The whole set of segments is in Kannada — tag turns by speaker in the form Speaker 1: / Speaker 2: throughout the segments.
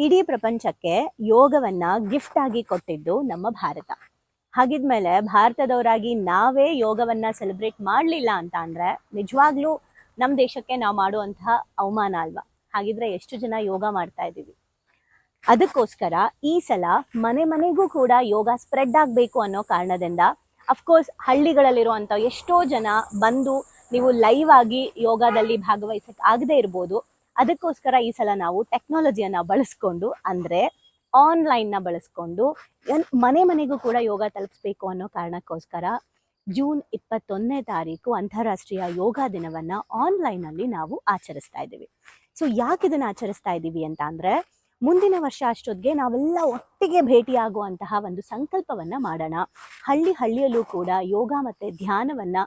Speaker 1: ಇಡೀ ಪ್ರಪಂಚಕ್ಕೆ ಯೋಗವನ್ನ ಗಿಫ್ಟ್ ಆಗಿ ಕೊಟ್ಟಿದ್ದು ನಮ್ಮ ಭಾರತ. ಹಾಗಿದ್ಮೇಲೆ ಭಾರತದವರಾಗಿ ನಾವೇ ಯೋಗವನ್ನ ಸೆಲೆಬ್ರೇಟ್ ಮಾಡಲಿಲ್ಲ ಅಂತ ಅಂದ್ರೆ ನಿಜವಾಗ್ಲೂ ನಮ್ಮ ದೇಶಕ್ಕೆ ನಾವು ಮಾಡುವಂತಹ ಅವಮಾನ ಅಲ್ವಾ? ಹಾಗಿದ್ರೆ ಎಷ್ಟು ಜನ ಯೋಗ ಮಾಡ್ತಾ ಇದ್ದೀವಿ? ಅದಕ್ಕೋಸ್ಕರ ಈ ಸಲ ಮನೆ ಮನೆಗೂ ಕೂಡ ಯೋಗ ಸ್ಪ್ರೆಡ್ ಆಗಬೇಕು ಅನ್ನೋ ಕಾರಣದಿಂದ ಅಫ್ಕೋರ್ಸ್ ಹಳ್ಳಿಗಳಲ್ಲಿರುವಂಥ ಎಷ್ಟೋ ಜನ ಬಂದು ನೀವು ಲೈವ್ ಆಗಿ ಯೋಗದಲ್ಲಿ ಭಾಗವಹಿಸಕ್ಕೆ ಆಗದೆ ಇರ್ಬೋದು. ಅದಕ್ಕೋಸ್ಕರ ಈ ಸಲ ನಾವು ಟೆಕ್ನಾಲಜಿಯನ್ನ ಬಳಸ್ಕೊಂಡು ಅಂದ್ರೆ ಆನ್ಲೈನ್ನ ಬಳಸ್ಕೊಂಡು ಮನೆ ಮನೆಗೂ ಕೂಡ ಯೋಗ ತಲುಪಿಸ್ಬೇಕು ಅನ್ನೋ ಕಾರಣಕ್ಕೋಸ್ಕರ ಜೂನ್ 21ನೇ ತಾರೀಕು ಅಂತಾರಾಷ್ಟ್ರೀಯ ಯೋಗ ದಿನವನ್ನ ಆನ್ಲೈನಲ್ಲಿ ನಾವು ಆಚರಿಸ್ತಾ ಇದ್ದೀವಿ. ಸೊ ಯಾಕೆ ಇದನ್ನ ಆಚರಿಸ್ತಾ ಇದ್ದೀವಿ ಅಂತ ಅಂದ್ರೆ ಮುಂದಿನ ವರ್ಷ ಅಷ್ಟೊತ್ತಿಗೆ ನಾವೆಲ್ಲ ಒಟ್ಟಿಗೆ ಭೇಟಿಯಾಗುವಂತಹ ಒಂದು ಸಂಕಲ್ಪವನ್ನ ಮಾಡೋಣ. ಹಳ್ಳಿಯಲ್ಲೂ ಕೂಡ ಯೋಗ ಮತ್ತೆ ಧ್ಯಾನವನ್ನ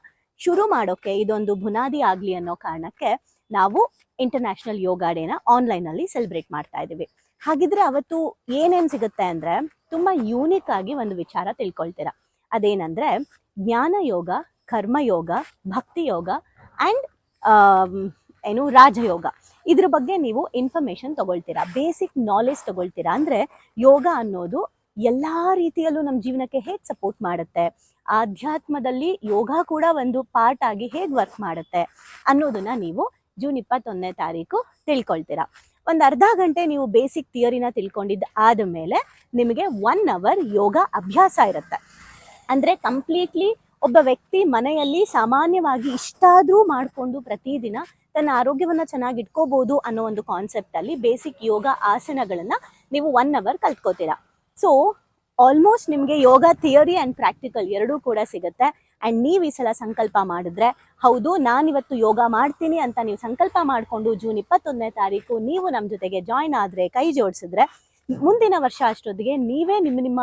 Speaker 1: ಶುರು ಮಾಡೋಕೆ ಇದೊಂದು ಬುನಾದಿ ಆಗ್ಲಿ ಅನ್ನೋ ಕಾರಣಕ್ಕೆ ನಾವು ಇಂಟರ್ನ್ಯಾಷನಲ್ ಯೋಗ ಡೇನ ಆನ್ಲೈನ್ ಅಲ್ಲಿ ಸೆಲೆಬ್ರೇಟ್ ಮಾಡ್ತಾ ಇದ್ದೀವಿ. ಹಾಗಿದ್ರೆ ಅವತ್ತು ಏನೇನ್ ಸಿಗುತ್ತೆ ಅಂದ್ರೆ ತುಂಬಾ ಯೂನಿಕ್ ಆಗಿ ಒಂದು ವಿಚಾರ ತಿಳ್ಕೊಳ್ತೀರಾ. ಅದೇನಂದ್ರೆ ಜ್ಞಾನ ಯೋಗ, ಕರ್ಮಯೋಗ, ಭಕ್ತಿ ಯೋಗ ಅಂಡ್ ರಾಜಯೋಗ. ಇದ್ರ ಬಗ್ಗೆ ನೀವು ಇನ್ಫಾರ್ಮೇಶನ್ ತಗೊಳ್ತೀರಾ, ಬೇಸಿಕ್ ನಾಲೆಜ್ ತಗೊಳ್ತೀರಾ. ಅಂದ್ರೆ ಯೋಗ ಅನ್ನೋದು ಎಲ್ಲಾ ರೀತಿಯಲ್ಲೂ ನಮ್ಮ ಜೀವನಕ್ಕೆ ಹೇಗೆ ಸಪೋರ್ಟ್ ಮಾಡುತ್ತೆ, ಆಧ್ಯಾತ್ಮದಲ್ಲಿ ಯೋಗ ಕೂಡ ಒಂದು ಪಾರ್ಟ್ ಆಗಿ ಹೇಗೆ ವರ್ಕ್ ಮಾಡುತ್ತೆ ಅನ್ನೋದನ್ನ ನೀವು ಜೂನ್ 21ನೇ ತಾರೀಕು ತಿಳ್ಕೊಳ್ತೀರಾ. ಒಂದು ಅರ್ಧ ಗಂಟೆ ನೀವು ಬೇಸಿಕ್ ಥಿಯರಿನ ತಿಳ್ಕೊಂಡಿದ್ದ ಆದಮೇಲೆ ನಿಮಗೆ 1 hour ಯೋಗ ಅಭ್ಯಾಸ ಇರುತ್ತೆ. ಅಂದ್ರೆ ಕಂಪ್ಲೀಟ್ಲಿ ಒಬ್ಬ ವ್ಯಕ್ತಿ ಮನೆಯಲ್ಲಿ ಸಾಮಾನ್ಯವಾಗಿ ಇಷ್ಟಾದ್ರೂ ಮಾಡಿಕೊಂಡು ಪ್ರತಿದಿನ ತನ್ನ ಆರೋಗ್ಯವನ್ನ ಚೆನ್ನಾಗಿ ಇಟ್ಕೋಬಹುದು ಅನ್ನೋ ಒಂದು ಕಾನ್ಸೆಪ್ಟ್ ಅಲ್ಲಿ ಬೇಸಿಕ್ ಯೋಗ ಆಸನಗಳನ್ನ ನೀವು 1 hour ಕಲ್ತ್ಕೋತೀರಾ. ಸೊ ಆಲ್ಮೋಸ್ಟ್ ನಿಮ್ಗೆ ಯೋಗ ಥಿಯರಿ ಅಂಡ್ ಪ್ರಾಕ್ಟಿಕಲ್ ಎರಡೂ ಕೂಡ ಸಿಗುತ್ತೆ. ಅಂಡ್ ನೀವು ಈ ಸಲ ಸಂಕಲ್ಪ ಮಾಡಿದ್ರೆ ಹೌದು ನಾನಿವತ್ತು ಯೋಗ ಮಾಡ್ತೀನಿ ಅಂತ ನೀವು ಸಂಕಲ್ಪ ಮಾಡಿಕೊಂಡು ಜೂನ್ 21ನೇ ತಾರೀಕು ನೀವು ನಮ್ಮ ಜೊತೆಗೆ ಜಾಯ್ನ್ ಆದ್ರೆ, ಕೈ ಜೋಡಿಸಿದ್ರೆ ಮುಂದಿನ ವರ್ಷ ಅಷ್ಟೊತ್ತಿಗೆ ನೀವೇ ನಿಮ್ಮ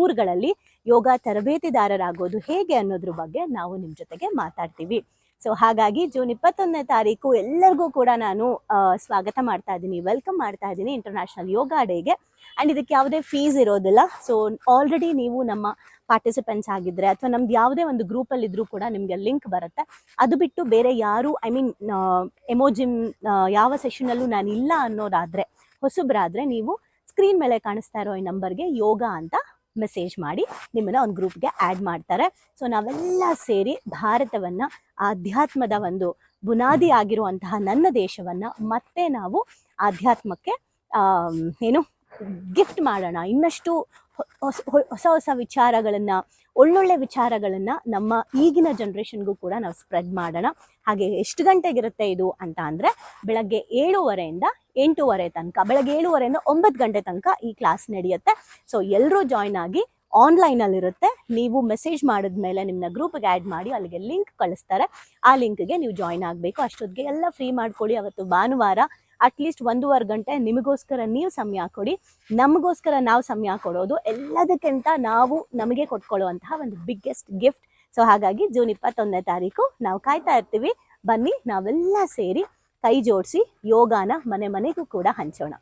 Speaker 1: ಊರುಗಳಲ್ಲಿ ಯೋಗ ತರಬೇತಿದಾರರಾಗೋದು ಹೇಗೆ ಅನ್ನೋದ್ರ ಬಗ್ಗೆ ನಾವು ನಿಮ್ಮ ಜೊತೆಗೆ ಮಾತಾಡ್ತೀವಿ. ಸೊ ಹಾಗಾಗಿ ಜೂನ್ 21ನೇ ತಾರೀಕು ಎಲ್ಲರಿಗೂ ಕೂಡ ನಾನು ಸ್ವಾಗತ ಮಾಡ್ತಾ ಇದ್ದೀನಿ, ವೆಲ್ಕಮ್ ಮಾಡ್ತಾ ಇದ್ದೀನಿ ಇಂಟರ್ನ್ಯಾಷನಲ್ ಯೋಗ ಡೇಗೆ. ಅಂಡ್ ಇದಕ್ಕೆ ಯಾವುದೇ ಫೀಸ್ ಇರೋದಿಲ್ಲ. ಸೊ ಆಲ್ರೆಡಿ ನೀವು ನಮ್ಮ ಪಾರ್ಟಿಸಿಪೆಂಟ್ಸ್ ಆಗಿದ್ರೆ ಅಥವಾ ನಮ್ದು ಯಾವುದೇ ಒಂದು ಗ್ರೂಪಲ್ಲಿ ಇದ್ರೂ ಕೂಡ ನಿಮಗೆ ಲಿಂಕ್ ಬರುತ್ತೆ. ಅದು ಬಿಟ್ಟು ಬೇರೆ ಯಾರು ಎಮೋಜಿಮ್ ಯಾವ ಸೆಷನಲ್ಲೂ ನಾನು ಇಲ್ಲ ಅನ್ನೋದಾದ್ರೆ, ಹೊಸಬ್ರಾದ್ರೆ ನೀವು ಸ್ಕ್ರೀನ್ ಮೇಲೆ ಕಾಣಿಸ್ತಾ ಇರೋ ಈ ನಂಬರ್ಗೆ ಯೋಗ ಅಂತ ಮೆಸೇಜ್ ಮಾಡಿ ನಿಮ್ಮನ್ನ ಒಂದು ಗ್ರೂಪ್ಗೆ ಆ್ಯಡ್ ಮಾಡ್ತಾರೆ. ಸೊ ನಾವೆಲ್ಲ ಸೇರಿ ಭಾರತವನ್ನ, ಆಧ್ಯಾತ್ಮದ ಒಂದು ಬುನಾದಿ ಆಗಿರುವಂತಹ ನನ್ನ ದೇಶವನ್ನ ಮತ್ತೆ ನಾವು ಆಧ್ಯಾತ್ಮಕ್ಕೆ ಗಿಫ್ಟ್ ಮಾಡೋಣ. ಇನ್ನಷ್ಟು ಹೊಸ ವಿಚಾರಗಳನ್ನ, ಒಳ್ಳೊಳ್ಳೆ ವಿಚಾರಗಳನ್ನ ನಮ್ಮ ಈಗಿನ ಜನ್ರೇಷನ್ಗೂ ಕೂಡ ನಾವು ಸ್ಪ್ರೆಡ್ ಮಾಡೋಣ. ಹಾಗೆ ಎಷ್ಟು ಗಂಟೆಗಿರುತ್ತೆ ಇದು ಅಂತ ಅಂದ್ರೆ ಬೆಳಗ್ಗೆ 7:30 8:30 ತನಕ, ಬೆಳಗ್ಗೆ 7:30 9 ಗಂಟೆ ತನಕ ಈ ಕ್ಲಾಸ್ ನಡೆಯುತ್ತೆ. ಸೊ ಎಲ್ಲರೂ ಜಾಯ್ನ್ ಆಗಿ ಆನ್ಲೈನ್ ಅಲ್ಲಿ ಇರುತ್ತೆ. ನೀವು ಮೆಸೇಜ್ ಮಾಡಿದ್ಮೇಲೆ ನಿಮ್ಮನ್ನ ಗ್ರೂಪ್ಗೆ ಆ್ಯಡ್ ಮಾಡಿ ಅಲ್ಲಿಗೆ ಲಿಂಕ್ ಕಳಿಸ್ತಾರೆ. ಆ ಲಿಂಕ್ಗೆ ನೀವು ಜಾಯ್ನ್ ಆಗಬೇಕು. ಅಷ್ಟೊತ್ತಿಗೆ ಎಲ್ಲ ಫ್ರೀ ಮಾಡ್ಕೊಳ್ಳಿ. ಅವತ್ತು ಭಾನುವಾರ ಅಟ್ಲೀಸ್ಟ್ 1.5 ಗಂಟೆ ನಿಮಗೋಸ್ಕರ ನೀವು ಸಮಯ ಕೊಡಿ, ನಮಗೋಸ್ಕರ ನಾವು ಸಮಯ ಕೊಡೋದು ಎಲ್ಲದಕ್ಕಿಂತ ನಾವು ನಮಗೆ ಕೊಟ್ಕೊಳ್ಳುವಂತಹ ಒಂದು ಬಿಗ್ಗೆಸ್ಟ್ ಗಿಫ್ಟ್. ಸೊ ಹಾಗಾಗಿ ಜೂನ್ 21ನೇ ತಾರೀಕು ನಾವು ಕಾಯ್ತಾ ಇರ್ತೀವಿ. ಬನ್ನಿ ನಾವೆಲ್ಲ ಸೇರಿ ಕೈ ಜೋಡಿಸಿ ಯೋಗಾನ ಮನೆ ಮನೆಗೂ ಕೂಡ ಹಂಚೋಣ.